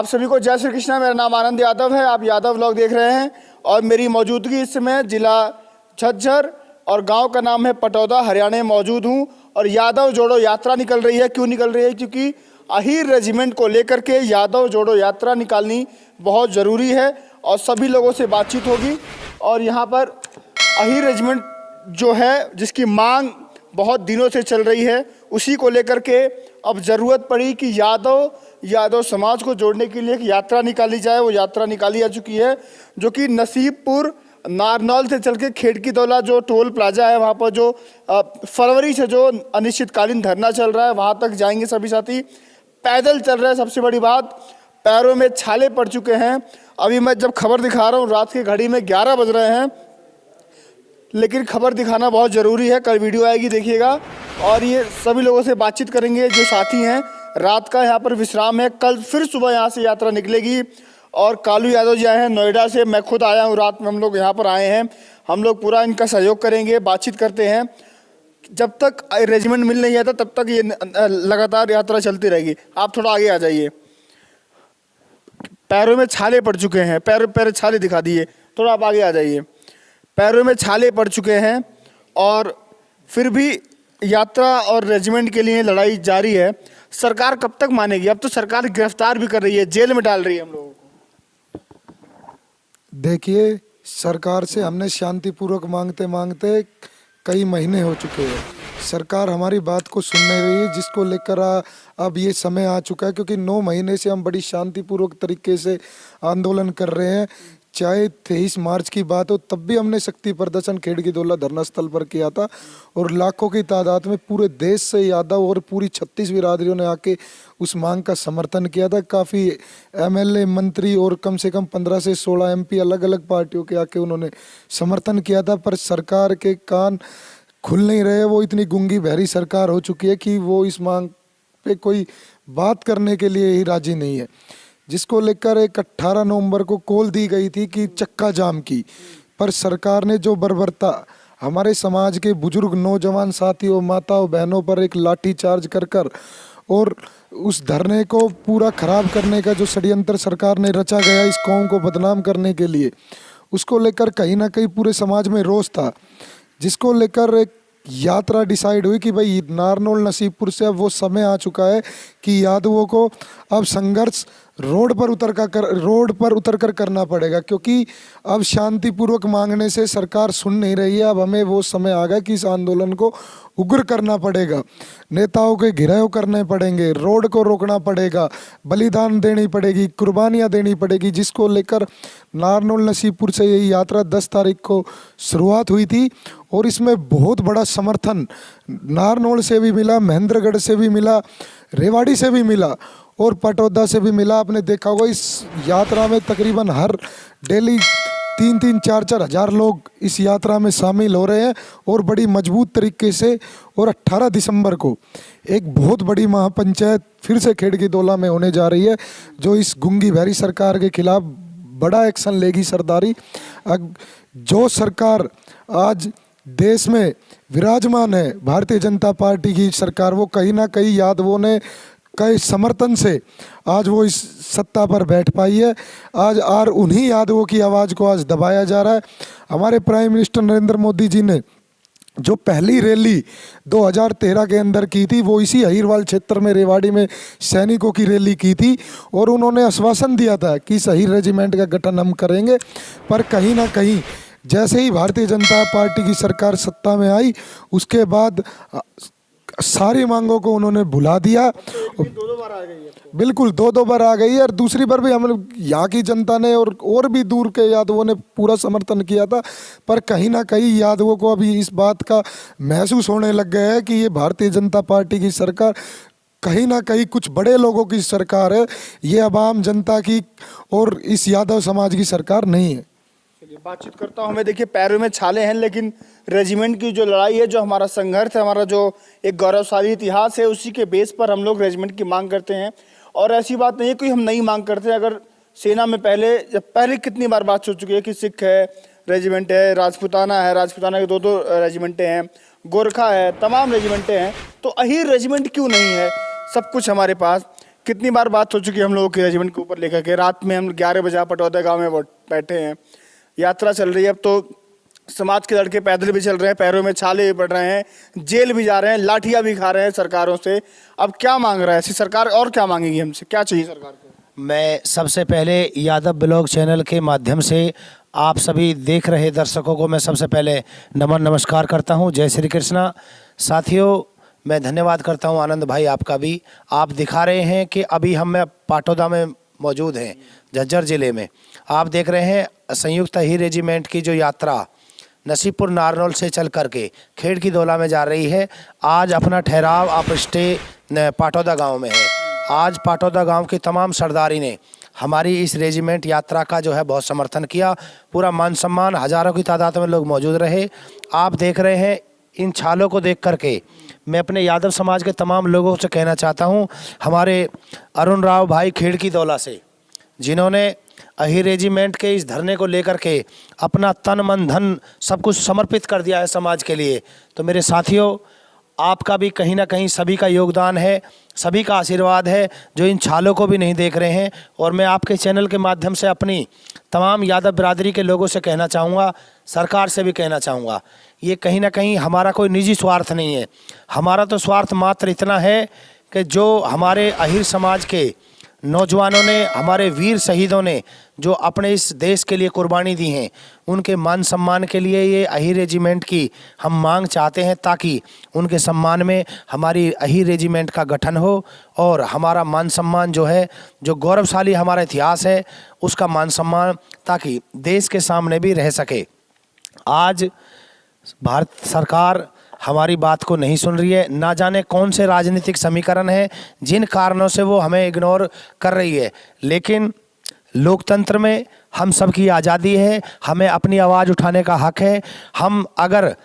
आप सभी को जय श्री कृष्णा। मेरा नाम आनंद यादव है। आप यादव व्लॉग देख रहे हैं और मेरी मौजूदगी इस समय जिला झज्जर और गांव का नाम है पटौदा, हरियाणा में मौजूद हूं। और यादव जोड़ो यात्रा निकल रही है। क्यों निकल रही है? क्योंकि अहीर रेजिमेंट को लेकर के यादव जोड़ो यात्रा निकालनी बहुत ज़रूरी है और सभी लोगों से बातचीत होगी। और यहाँ पर अहीर रेजिमेंट जो है, जिसकी मांग बहुत दिनों से चल रही है, उसी को लेकर के अब ज़रूरत पड़ी कि यादव समाज को जोड़ने के लिए एक यात्रा निकाली जाए। वो यात्रा निकाली जा चुकी है, जो कि नसीबपुर नारनौल से चल के खेड़की दौला जो टोल प्लाजा है, वहाँ पर जो फरवरी से जो अनिश्चितकालीन धरना चल रहा है, वहाँ तक जाएंगे सभी साथी। पैदल चल रहे हैं। सबसे बड़ी बात, पैरों में छाले पड़ चुके हैं। अभी मैं जब खबर दिखा रहा हूँ, रात की घड़ी में 11 बज रहे हैं, लेकिन खबर दिखाना बहुत ज़रूरी है। कल वीडियो आएगी, देखिएगा। और ये सभी लोगों से बातचीत करेंगे जो साथी हैं। रात का यहाँ पर विश्राम है, कल फिर सुबह यहाँ से यात्रा निकलेगी। और कालू यादव जी आए हैं नोएडा से, मैं खुद आया हूँ, रात में हम लोग यहाँ पर आए हैं। हम लोग पूरा इनका सहयोग करेंगे, बातचीत करते हैं। जब तक रेजिमेंट मिल नहीं आता तब तक ये लगातार यात्रा चलती रहेगी। आप थोड़ा आगे आ जाइए। पैरों में छाले पड़ चुके हैं, पैर छाले दिखा दिए। थोड़ा आप आगे आ जाइए। पैरों में छाले पड़ चुके हैं और फिर भी यात्रा और रेजिमेंट के लिए लड़ाई जारी है। सरकार कब तक मानेगी? अब तो सरकार गिरफ्तार भी कर रही है, जेल में डाल रही है हम लोगों को। देखिए, सरकार से हमने शांतिपूर्वक मांगते मांगते कई महीने हो चुके हैं। सरकार हमारी बात को सुन नहीं रही है, जिसको लेकर अब ये समय आ चुका है, क्योंकि 9 महीने से हम बड़ी शांतिपूर्वक तरीके से आंदोलन कर रहे हैं। चाहे 23 मार्च की बात हो, तब भी हमने शक्ति प्रदर्शन खेड़की दौला धरना स्थल पर किया था और लाखों की तादाद में पूरे देश से यादव और पूरी 36 बिरादरियों ने आके उस मांग का समर्थन किया था। काफ़ी एमएलए, मंत्री और कम से कम 15 से 16 एमपी अलग अलग पार्टियों के आके उन्होंने समर्थन किया था। पर सरकार के कान खुल नहीं रहे। वो इतनी गूंगी बहरी सरकार हो चुकी है कि वो इस मांग पे कोई बात करने के लिए ही राजी नहीं है, जिसको लेकर एक 18 नवंबर को कॉल दी गई थी कि चक्का जाम की। पर सरकार ने जो बर्बरता हमारे समाज के बुजुर्ग नौजवान साथियों, माताओं, बहनों पर एक लाठी चार्ज कर और उस धरने को पूरा खराब करने का जो षड्यंत्र सरकार ने रचा गया इस कौम को बदनाम करने के लिए, उसको लेकर कहीं ना कहीं पूरे समाज में रोष था। जिसको लेकर एक यात्रा डिसाइड हुई कि भाई नारनौल नसीबपुर से अब वो समय आ चुका है कि यादवों को अब संघर्ष रोड पर उतर कर करना पड़ेगा, क्योंकि अब शांतिपूर्वक मांगने से सरकार सुन नहीं रही है। अब हमें वो समय आ गया कि इस आंदोलन को उग्र करना पड़ेगा, नेताओं के घेराव करने पड़ेंगे, रोड को रोकना पड़ेगा, बलिदान देनी पड़ेगी, कुर्बानियां देनी पड़ेगी। जिसको लेकर नारनौल नसीबपुर से यही यात्रा 10 तारीख को शुरुआत हुई थी और इसमें बहुत बड़ा समर्थन नारनौल से भी मिला, महेंद्रगढ़ से भी मिला, रेवाड़ी से भी मिला और पटौदा से भी मिला। आपने देखा होगा इस यात्रा में तकरीबन हर डेली 3-3, 4-4 हज़ार लोग इस यात्रा में शामिल हो रहे हैं और बड़ी मजबूत तरीके से। और 18 दिसंबर को एक बहुत बड़ी महापंचायत फिर से खेड़की दौला में होने जा रही है, जो इस गूंगी बहरी सरकार के खिलाफ बड़ा एक्शन लेगी। सरदारी जो सरकार आज देश में विराजमान है, भारतीय जनता पार्टी की सरकार, वो कहीं ना कहीं यादवों ने कई समर्थन से आज वो इस सत्ता पर बैठ पाई है। आज उन्हीं यादवों की आवाज़ को आज दबाया जा रहा है। हमारे प्राइम मिनिस्टर नरेंद्र मोदी जी ने जो पहली रैली 2013 के अंदर की थी, वो इसी अहीरवाल क्षेत्र में रेवाड़ी में सैनिकों की रैली की थी और उन्होंने आश्वासन दिया था कि इस अहीर रेजिमेंट का गठन हम करेंगे। पर कहीं ना कहीं जैसे ही भारतीय जनता पार्टी की सरकार सत्ता में आई, उसके बाद सारी मांगों को उन्होंने भुला दिया। दो बार आ गई है। बिल्कुल 2 बार आ गई है और दूसरी बार भी हम यहाँ की जनता ने और भी दूर के यादवों ने पूरा समर्थन किया था। पर कहीं ना कहीं यादवों को अभी इस बात का महसूस होने लग गया है कि ये भारतीय जनता पार्टी की सरकार कहीं ना कहीं कुछ बड़े लोगों की सरकार है, ये अब आम जनता की और इस यादव समाज की सरकार नहीं है। बातचीत करता हूँ मैं। देखिए, पैरों में छाले हैं, लेकिन रेजिमेंट की जो लड़ाई है, जो हमारा संघर्ष है, हमारा जो एक गौरवशाली इतिहास है, उसी के बेस पर हम लोग रेजिमेंट की मांग करते हैं। और ऐसी बात नहीं है कोई हम नई मांग करते हैं। अगर सेना में पहले कितनी बार बात हो चुकी है कि सिख है रेजिमेंट है, राजपूताना है, राजपूताना के 2 रेजिमेंटें हैं, गोरखा है, तमाम रेजिमेंटें हैं, तो अहीर रेजिमेंट क्यों नहीं है? सब कुछ हमारे पास। कितनी बार बात हो चुकी है हम लोगों के रेजिमेंट के ऊपर लेकर के। रात में हम 11 बजे पटौदा गांव में बैठे हैं, यात्रा चल रही है। अब तो समाज के लड़के पैदल भी चल रहे हैं, पैरों में छाले भी पड़ रहे हैं, जेल भी जा रहे हैं, लाठियां भी खा रहे हैं सरकारों से। अब क्या मांग रहा है ऐसी सरकार, और क्या मांगेगी हमसे, क्या चाहिए सरकार को? मैं सबसे पहले यादव ब्लॉग चैनल के माध्यम से आप सभी देख रहे दर्शकों को मैं सबसे पहले नमन नमस्कार करता हूं। जय श्री कृष्णा। साथियों, मैं धन्यवाद करता हूं आनंद भाई आपका भी। आप दिखा रहे हैं कि अभी मैं पाटौदा में मौजूद हैं, झज्जर ज़िले में। आप देख रहे हैं संयुक्त अहीर रेजिमेंट की जो यात्रा नसीबपुर नारनौल से चल करके खेड़ की दौला में जा रही है। आज अपना ठहराव आप स्टे पाटौदा गांव में है। आज पाटौदा गांव के तमाम सरदारी ने हमारी इस रेजिमेंट यात्रा का जो है बहुत समर्थन किया। पूरा मान सम्मान, हज़ारों की तादाद में लोग मौजूद रहे। आप देख रहे हैं इन छालों को देख करके मैं अपने यादव समाज के तमाम लोगों से कहना चाहता हूं, हमारे अरुण राव भाई खेड़ की दौला से, जिन्होंने अहीर रेजिमेंट के इस धरने को लेकर के अपना तन मन धन सब कुछ समर्पित कर दिया है समाज के लिए। तो मेरे साथियों, आपका भी कहीं ना कहीं सभी का योगदान है, सभी का आशीर्वाद है, जो इन छालों को भी नहीं देख रहे हैं। और मैं आपके चैनल के माध्यम से अपनी तमाम यादव बिरादरी के लोगों से कहना चाहूँगा, सरकार से भी कहना चाहूँगा, ये कहीं ना कहीं हमारा कोई निजी स्वार्थ नहीं है। हमारा तो स्वार्थ मात्र इतना है कि जो हमारे अहीर समाज के नौजवानों ने, हमारे वीर शहीदों ने जो अपने इस देश के लिए कुर्बानी दी हैं, उनके मान सम्मान के लिए ये अहीर रेजिमेंट की हम मांग चाहते हैं, ताकि उनके सम्मान में हमारी अहीर रेजिमेंट का गठन हो और हमारा मान सम्मान जो है, जो गौरवशाली हमारा इतिहास है, उसका मान सम्मान ताकि देश के सामने भी रह सके। आज भारत सरकार हमारी बात को नहीं सुन रही है। ना जाने कौन से राजनीतिक समीकरण हैं जिन कारणों से वो हमें इग्नोर कर रही है। लेकिन लोकतंत्र में हम सबकी आज़ादी है, हमें अपनी आवाज़ उठाने का हक है। हम अगर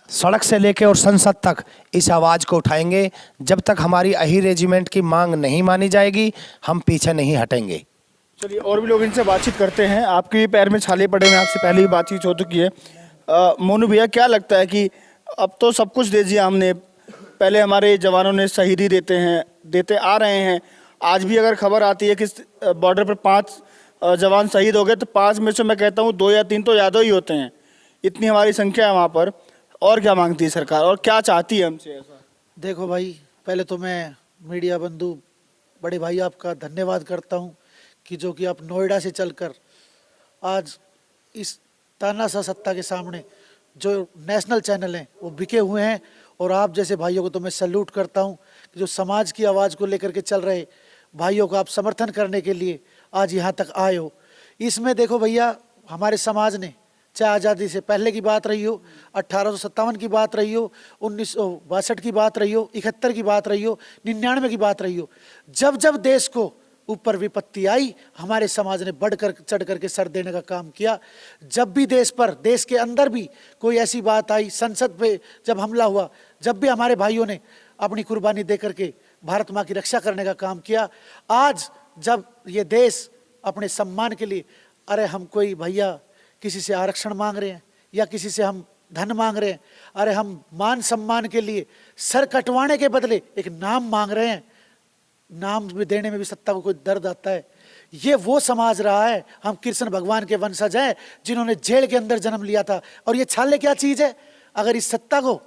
सड़क से लेकर और संसद तक इस आवाज़ को उठाएंगे, जब तक हमारी अहीर रेजिमेंट की मांग नहीं मानी जाएगी, हम पीछे नहीं हटेंगे। चलिए, और भी लोग इनसे बातचीत करते हैं। आपके भी पैर में छाले पड़े हैं, आपसे पहले ही बातचीत हो चुकी है। मोनू भैया, क्या लगता है कि अब तो सब कुछ दे दिया हमने, पहले हमारे जवानों ने शहीदी देते आ रहे हैं, आज भी अगर खबर आती है कि बॉर्डर पर 5 जवान शहीद हो गए, तो 5 में से मैं कहता हूँ 2 या 3 तो यादव ही होते हैं। इतनी हमारी संख्या है वहाँ पर। और क्या मांगती है सरकार, और क्या चाहती है हमसे ऐसा? देखो भाई, पहले तो मैं मीडिया बंधु बड़े भाई आपका धन्यवाद करता हूँ कि जो कि आप नोएडा से चलकर आज इस तानाशाह सत्ता के सामने जो नेशनल चैनल हैं वो बिके हुए हैं। और आप जैसे भाइयों को तो मैं सैल्यूट करता हूँ कि जो समाज की आवाज़ को लेकर के चल रहे भाइयों को आप समर्थन करने के लिए आज यहाँ तक आए हो। इसमें देखो भैया, हमारे समाज ने चाहे आज़ादी से पहले की बात रही हो, 1857 की बात रही हो, 1962 की बात रही हो, 71 की बात रही हो, 99 की बात रही हो, जब जब देश को ऊपर विपत्ति आई, हमारे समाज ने बढ़कर चढ़ करके सर देने का काम किया। जब भी देश पर, देश के अंदर भी कोई ऐसी बात आई, संसद पे जब हमला हुआ, जब भी हमारे भाइयों ने अपनी कुर्बानी दे करके भारत माँ की रक्षा करने का काम किया। आज जब ये देश अपने सम्मान के लिए, अरे हम कोई भैया किसी से आरक्षण मांग रहे हैं या किसी से हम धन मांग रहे हैं, अरे हम मान सम्मान के लिए सर कटवाने के बदले एक नाम मांग रहे हैं। नाम भी देने में भी सत्ता को कोई दर्द आता है। ये वो समाज रहा है। हम कृष्ण भगवान के वंशज हैं जिन्होंने जेल के अंदर जन्म लिया था। और ये छाले क्या चीज़ है? अगर इस सत्ता को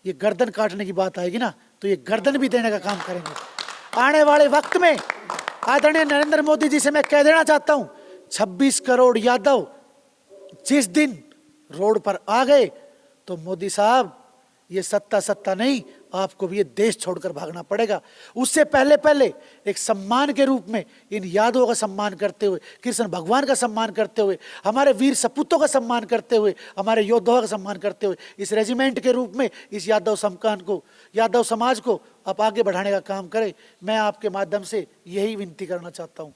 ये गर्दन काटने की बात आएगी ना, तो ये गर्दन भी देने का काम करेंगे। आने वाले वक्त में आदरणीय नरेंद्र मोदी जी से मैं कह देना चाहता हूँ, 26 करोड़ यादव जिस दिन रोड पर आ गए, तो मोदी साहब ये सत्ता नहीं, आपको भी ये देश छोड़कर भागना पड़ेगा। उससे पहले पहले एक सम्मान के रूप में इन यादवों का सम्मान करते हुए, कृष्ण भगवान का सम्मान करते हुए, हमारे वीर सपूतों का सम्मान करते हुए, हमारे योद्धाओं का सम्मान करते हुए, इस रेजिमेंट के रूप में इस यादव समकान को, यादव समाज को आप आगे बढ़ाने का काम करें। मैं आपके माध्यम से यही विनती करना चाहता हूँ।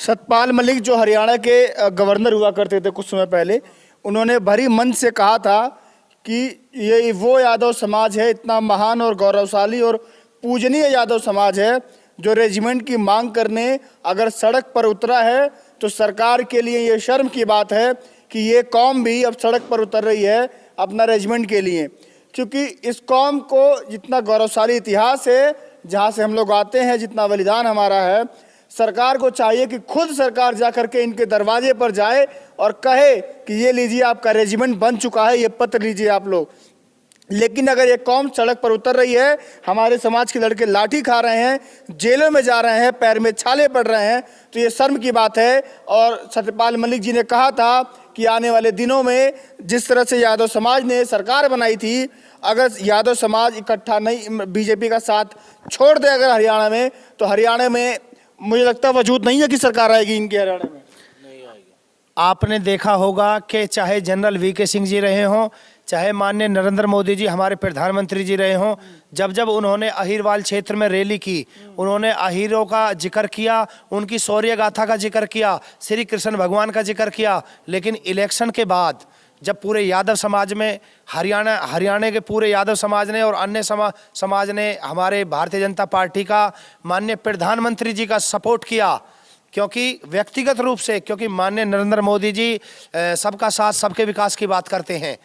सतपाल मलिक जो हरियाणा के गवर्नर हुआ करते थे कुछ समय पहले, उन्होंने भरी मंच से कहा था कि ये वो यादव समाज है, इतना महान और गौरवशाली और पूजनीय यादव समाज है, जो रेजिमेंट की मांग करने अगर सड़क पर उतरा है, तो सरकार के लिए ये शर्म की बात है कि ये कौम भी अब सड़क पर उतर रही है अपना रेजिमेंट के लिए। क्योंकि इस कौम को जितना गौरवशाली इतिहास है, जहाँ से हम लोग आते हैं, जितना बलिदान हमारा है, सरकार को चाहिए कि खुद सरकार जा करके इनके दरवाजे पर जाए और कहे कि ये लीजिए आपका रेजिमेंट बन चुका है, ये पत्र लीजिए आप लोग। लेकिन अगर ये कौम सड़क पर उतर रही है, हमारे समाज के लड़के लाठी खा रहे हैं, जेलों में जा रहे हैं, पैर में छाले पड़ रहे हैं, तो ये शर्म की बात है। और सत्यपाल मलिक जी ने कहा था कि आने वाले दिनों में जिस तरह से यादव समाज ने सरकार बनाई थी, अगर यादव समाज इकट्ठा नहीं, बीजेपी का साथ छोड़ दे अगर हरियाणा में, तो हरियाणा में मुझे लगता है वजूद नहीं है कि सरकार आएगी इनके हरियाणा में। आपने देखा होगा कि चाहे जनरल वीके सिंह जी रहे हों, चाहे माननीय नरेंद्र मोदी जी हमारे प्रधानमंत्री जी रहे हों, जब जब उन्होंने अहिरवाल क्षेत्र में रैली की, उन्होंने अहीरों का जिक्र किया, उनकी शौर्य गाथा का जिक्र किया, श्री कृष्ण भगवान का जिक्र किया। लेकिन इलेक्शन के बाद जब पूरे यादव समाज में हरियाणा के पूरे यादव समाज ने और अन्य समाज ने हमारे भारतीय जनता पार्टी का माननीय प्रधानमंत्री जी का सपोर्ट किया, क्योंकि व्यक्तिगत रूप से, क्योंकि माननीय नरेंद्र मोदी जी सबका साथ सबके विकास की बात करते हैं,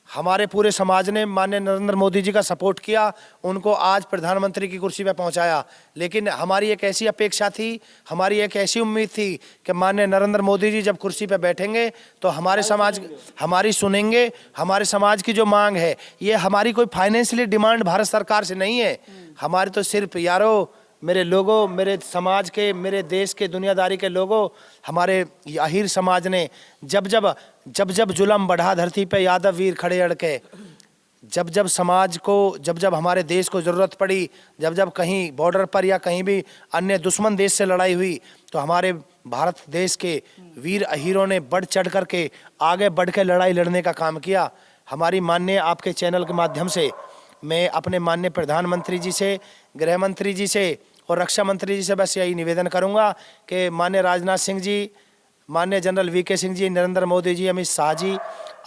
हमारे पूरे समाज ने माननीय नरेंद्र मोदी जी का सपोर्ट किया, उनको आज प्रधानमंत्री की कुर्सी पर पहुंचाया। लेकिन हमारी एक ऐसी अपेक्षा थी, हमारी एक ऐसी उम्मीद थी कि माननीय नरेंद्र मोदी जी जब कुर्सी पर बैठेंगे तो हमारे समाज हमारी सुनेंगे। हमारे समाज की जो मांग है, ये हमारी कोई फाइनेंशियली डिमांड भारत सरकार से नहीं है, हमारी तो सिर्फ यारो मेरे लोगों, मेरे समाज के, मेरे देश के, दुनियादारी के लोगों, हमारे अहीर समाज ने जब जब जुल्म बढ़ा धरती पे यादव वीर खड़े अड़के, जब जब समाज को, जब जब हमारे देश को ज़रूरत पड़ी, जब जब कहीं बॉर्डर पर या कहीं भी अन्य दुश्मन देश से लड़ाई हुई, तो हमारे भारत देश के वीर अहीरों ने बढ़ चढ़ करके आगे बढ़ के लड़ाई लड़ने का काम किया। हमारी माननीय आपके चैनल के माध्यम से मैं अपने माननीय प्रधानमंत्री जी से, गृह मंत्री जी से और रक्षा मंत्री जी से बस यही निवेदन करूंगा कि माननीय राजनाथ सिंह जी, माननीय जनरल वीके सिंह जी, नरेंद्र मोदी जी, अमित शाह जी,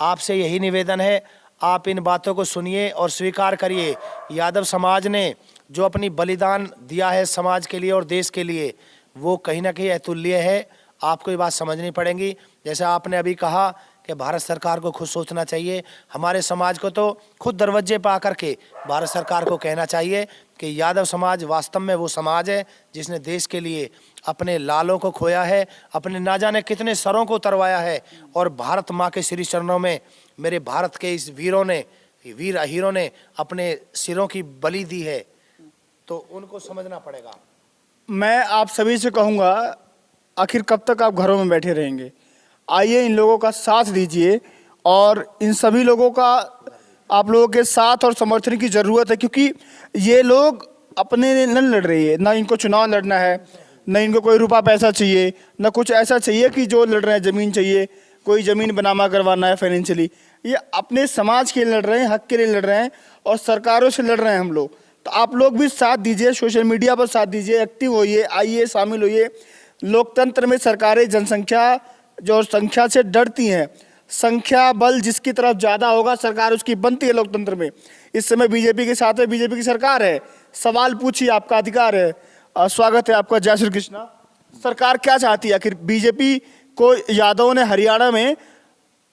आपसे यही निवेदन है, आप इन बातों को सुनिए और स्वीकार करिए। यादव समाज ने जो अपनी बलिदान दिया है समाज के लिए और देश के लिए, वो कहीं ना कहीं अतुल्य है। आपको ये बात समझनी पड़ेगी। जैसे आपने अभी कहा कि भारत सरकार को खुद सोचना चाहिए, हमारे समाज को तो खुद दरवाजे पर आकर के भारत सरकार को कहना चाहिए कि यादव समाज वास्तव में वो समाज है जिसने देश के लिए अपने लालों को खोया है, अपने ना जाने कितने सरों को उतरवाया है, और भारत माँ के श्री चरणों में मेरे भारत के इस वीरों ने, वीर अहीरों ने अपने सिरों की बलि दी है, तो उनको समझना पड़ेगा। मैं आप सभी से कहूँगा, आखिर कब तक आप घरों में बैठे रहेंगे? आइए इन लोगों का साथ दीजिए, और इन सभी लोगों का आप लोगों के साथ और समर्थन की ज़रूरत है, क्योंकि ये लोग अपने लिए नहीं लड़ रही है, ना इनको चुनाव लड़ना है, न इनको कोई रुपया पैसा चाहिए, न कुछ ऐसा चाहिए कि जो लड़ रहे हैं ज़मीन चाहिए, कोई ज़मीन बनामा करवाना है फाइनेंशियली। ये अपने समाज के लिए लड़ रहे हैं, हक के लिए लड़ रहे हैं, और सरकारों से लड़ रहे हैं हम लोग। तो आप लोग भी साथ दीजिए, सोशल मीडिया पर साथ दीजिए, एक्टिव होइए, आइए, शामिल होइए। लोकतंत्र में सरकारें जनसंख्या जो संख्या से डरती हैं, संख्या बल जिसकी तरफ ज़्यादा होगा सरकार उसकी बनती है लोकतंत्र में। इस समय बीजेपी के साथ है, बीजेपी की सरकार है, सवाल पूछिए, आपका अधिकार है। स्वागत है आपका। जय श्री कृष्णा। सरकार क्या चाहती है आखिर? बीजेपी को यादवों ने हरियाणा में,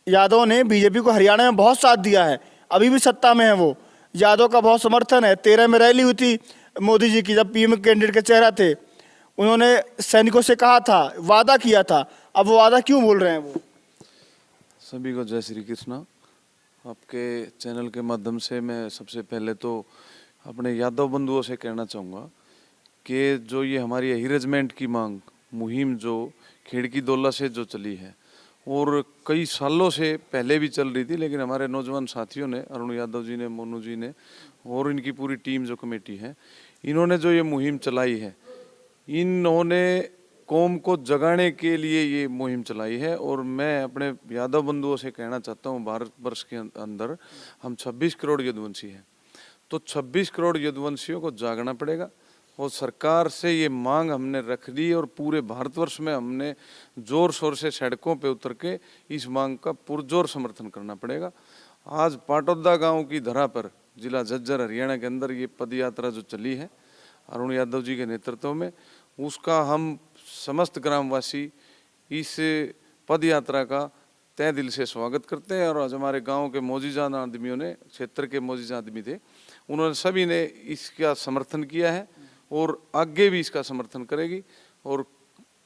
यादवों ने बीजेपी को हरियाणा में बहुत साथ दिया है, अभी भी सत्ता में है वो, यादव का बहुत समर्थन है। 13 में रैली हुई थी मोदी जी की, जब पीएम कैंडिडेट के चेहरा थे, उन्होंने सैनिकों से कहा था, वादा किया था, अब वो वादा क्यों बोल रहे हैं वो? सभी को जय श्री कृष्णा। आपके चैनल के माध्यम से मैं सबसे पहले तो अपने यादव बंधुओं से कहना चाहूँगा कि जो ये हमारी अही रेजिमेंट की मांग मुहिम जो खिड़की दौला से जो चली है और कई सालों से पहले भी चल रही थी, लेकिन हमारे नौजवान साथियों ने, अरुण यादव जी ने, मोनू जी ने और इनकी पूरी टीम जो कमेटी है, इन्होंने जो ये मुहिम चलाई है, इन्होंने कौम को जगाने के लिए ये मुहिम चलाई है। और मैं अपने यादव बंधुओं से कहना चाहता हूँ, भारत वर्ष के अंदर हम 26 करोड़ यदुवंशी हैं, तो 26 करोड़ यदुवंशियों को जागना पड़ेगा। और सरकार से ये मांग हमने रख दी और पूरे भारतवर्ष में हमने जोर शोर से सड़कों पे उतर के इस मांग का पुरजोर समर्थन करना पड़ेगा। आज पाटौदा गांव की धरा पर जिला झज्जर हरियाणा के अंदर ये पद यात्रा जो चली है अरुण यादव जी के नेतृत्व में, उसका हम समस्त ग्रामवासी इस पद यात्रा का तहे दिल से स्वागत करते हैं। और आज हमारे गांव के मोजीजान आदमियों ने, क्षेत्र के मोजीजान आदमी थे, उन्होंने सभी ने इसका समर्थन किया है और आगे भी इसका समर्थन करेगी। और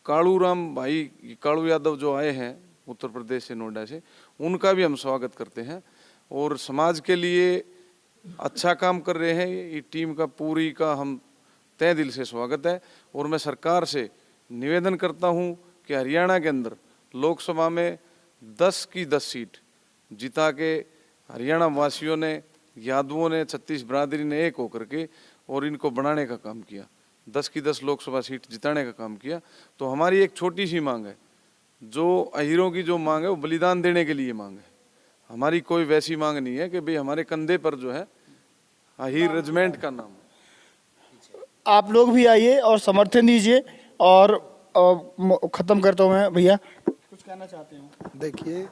कालूराम भाई, कालू यादव जो आए हैं उत्तर प्रदेश से, नोएडा से, उनका भी हम स्वागत करते हैं और समाज के लिए अच्छा काम कर रहे हैं। ये टीम का पूरी का हम तहे दिल से स्वागत है। और मैं सरकार से निवेदन करता हूं कि हरियाणा के अंदर लोकसभा में 10 की 10 सीट जिता के हरियाणा वासियों ने, यादवों ने, 36 बिरादरी ने एक होकर के और इनको बनाने का काम किया, 10 की 10 लोकसभा सीट जिताने का काम किया। तो हमारी एक छोटी सी मांग है, जो अहीरों की जो मांग है वो बलिदान देने के लिए मांग है। हमारी कोई वैसी मांग नहीं है कि भाई हमारे कंधे पर जो है अहीर रेजिमेंट का नाम है। आप लोग भी आइए और समर्थन दीजिए। और खत्म करता हूँ मैं, भैया कुछ कहना चाहते हैं? देखिए,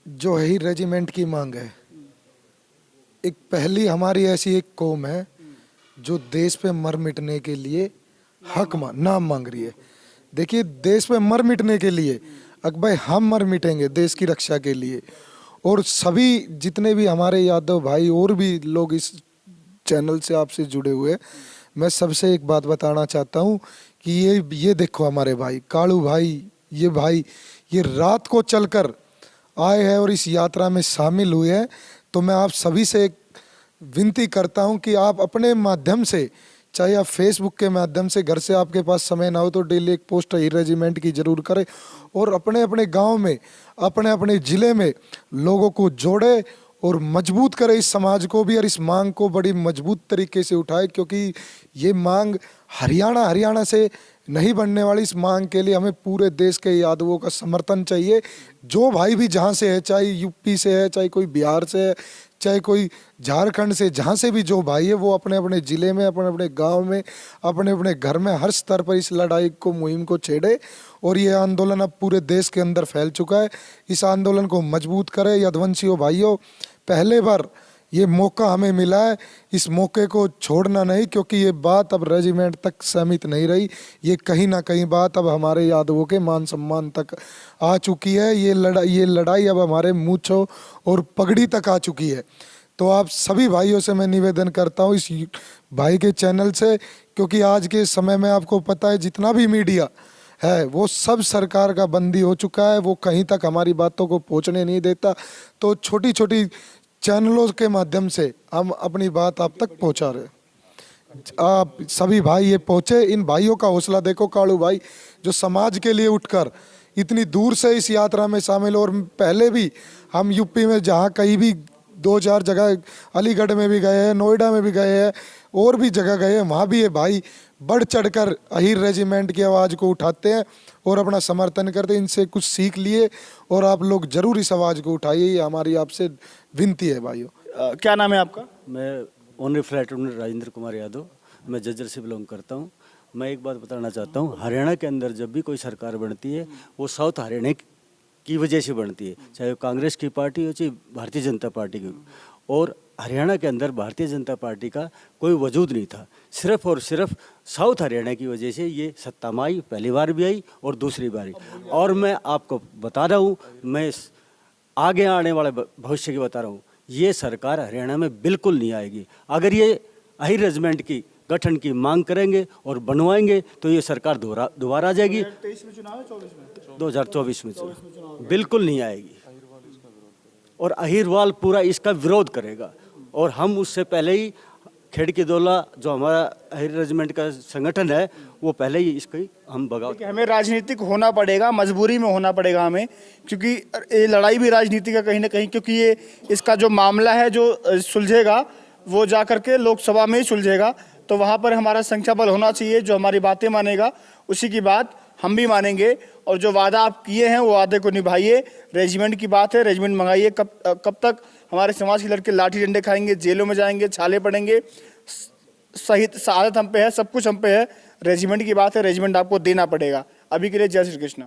जो है रेजिमेंट की मांग है, एक पहली हमारी ऐसी एक कौम है जो देश पे मर मिटने के लिए नाम मांग रही है। देखिए, देश पे मर मिटने के लिए भाई हम मर मिटेंगे देश की रक्षा के लिए। और सभी जितने भी हमारे यादव भाई और भी लोग इस चैनल से आपसे जुड़े हुए, मैं सबसे एक बात बताना चाहता हूँ कि ये देखो हमारे भाई कालू भाई, ये रात को चलकर आए हैं और इस यात्रा में शामिल हुए हैं। तो मैं आप सभी से एक विनती करता हूं कि आप अपने माध्यम से, चाहे आप फेसबुक के माध्यम से, घर से आपके पास समय ना हो तो डेली एक पोस्ट अहीर रेजिमेंट की जरूर करें और अपने अपने गांव में, अपने अपने ज़िले में लोगों को जोड़े और मजबूत करे इस समाज को भी, और इस मांग को बड़ी मजबूत तरीके से उठाए। क्योंकि ये मांग हरियाणा से नहीं बनने वाली। इस मांग के लिए हमें पूरे देश के यादवों का समर्थन चाहिए। जो भाई भी जहाँ से है, चाहे यूपी से है, चाहे कोई बिहार से है, चाहे कोई झारखंड से, जहाँ से भी जो भाई है, वो अपने अपने ज़िले में, अपने अपने गांव में, अपने अपने घर में हर स्तर पर इस लड़ाई को, मुहिम को छेड़े। और ये आंदोलन अब पूरे देश के अंदर फैल चुका है। इस आंदोलन को मजबूत करें। यदुवंशियों भाइयों, पहले बार ये मौका हमें मिला है, इस मौके को छोड़ना नहीं। क्योंकि ये बात अब रेजिमेंट तक सीमित नहीं रही, ये कहीं ना कहीं बात अब हमारे यादवों के मान सम्मान तक आ चुकी है। ये लड़ाई अब हमारे मूंछों और पगड़ी तक आ चुकी है। तो आप सभी भाइयों से मैं निवेदन करता हूँ, इस भाई के चैनल से, क्योंकि आज के समय में आपको पता है जितना भी मीडिया है वो सब सरकार का बंदी हो चुका है, वो कहीं तक हमारी बातों को पहुँचने नहीं देता। तो छोटी छोटी चैनलों के माध्यम से हम अपनी बात आप तक पहुंचा रहे। आप सभी भाई ये पहुंचे, इन भाइयों का हौसला देखो। कालू भाई जो समाज के लिए उठकर इतनी दूर से इस यात्रा में शामिल, और पहले भी हम यूपी में जहाँ कहीं भी 2-4 जगह, अलीगढ़ में भी गए हैं, नोएडा में भी गए हैं, और भी जगह गए हैं, वहाँ भी ये भाई बढ़ चढ़कर अहीर रेजिमेंट की आवाज़ को उठाते हैं और अपना समर्थन करते हैं। इनसे कुछ सीख लिए और आप लोग जरूर इस आवाज़ को उठाइए, ये हमारी आपसे विनती है भाइयों। क्या नाम है आपका? मैं ऑनरी फ्लाइट राजेंद्र कुमार यादव, मैं जज्जर से बिलोंग करता हूँ। मैं एक बात बताना चाहता हूँ, हरियाणा के अंदर जब भी कोई सरकार बनती है वो साउथ हरियाणा की वजह से बनती है, चाहे वो कांग्रेस की पार्टी हो चाहे भारतीय जनता पार्टी की। और हरियाणा के अंदर भारतीय जनता पार्टी का कोई वजूद नहीं था, सिर्फ और सिर्फ साउथ हरियाणा की वजह से ये सत्ता में आई, पहली बार भी आई और दूसरी बार। और मैं आपको बता रहा हूँ, मैं आगे आने वाले भविष्य की बता रहा हूँ, ये सरकार हरियाणा में बिल्कुल नहीं आएगी। अगर ये अहीर रेजिमेंट की गठन की मांग करेंगे और बनवाएंगे तो ये सरकार दोबारा आ जाएगी। 23 में चुनाव है, 24 में? 2024 में बिल्कुल नहीं आएगी। और अहीरवाल पूरा इसका विरोध करेगा। और हम उससे पहले ही खेड़की दौला जो हमारा अहीर रेजिमेंट का संगठन है, वो पहले ही इसकी हम बगावत। हमें राजनीतिक होना पड़ेगा, मजबूरी में होना पड़ेगा हमें, क्योंकि ये लड़ाई भी राजनीति का कहीं ना कहीं, क्योंकि ये इसका जो मामला है जो सुलझेगा वो जा करके लोकसभा में ही सुलझेगा। तो वहाँ पर हमारा संख्या बल होना चाहिए, जो हमारी बातें मानेगा उसी की बात हम भी मानेंगे। और जो वादा आप किए हैं वो वादे को निभाइए। रेजिमेंट की बात है, रेजिमेंट मंगाइए। कब तक हमारे समाज के लड़के लाठी डंडे खाएंगे, जेलों में जाएंगे, छाले पड़ेंगे? सही सादत हम पे है, सब कुछ हम पे है। रेजिमेंट की बात है, रेजिमेंट आपको देना पड़ेगा। अभी के लिए जय श्री कृष्ण।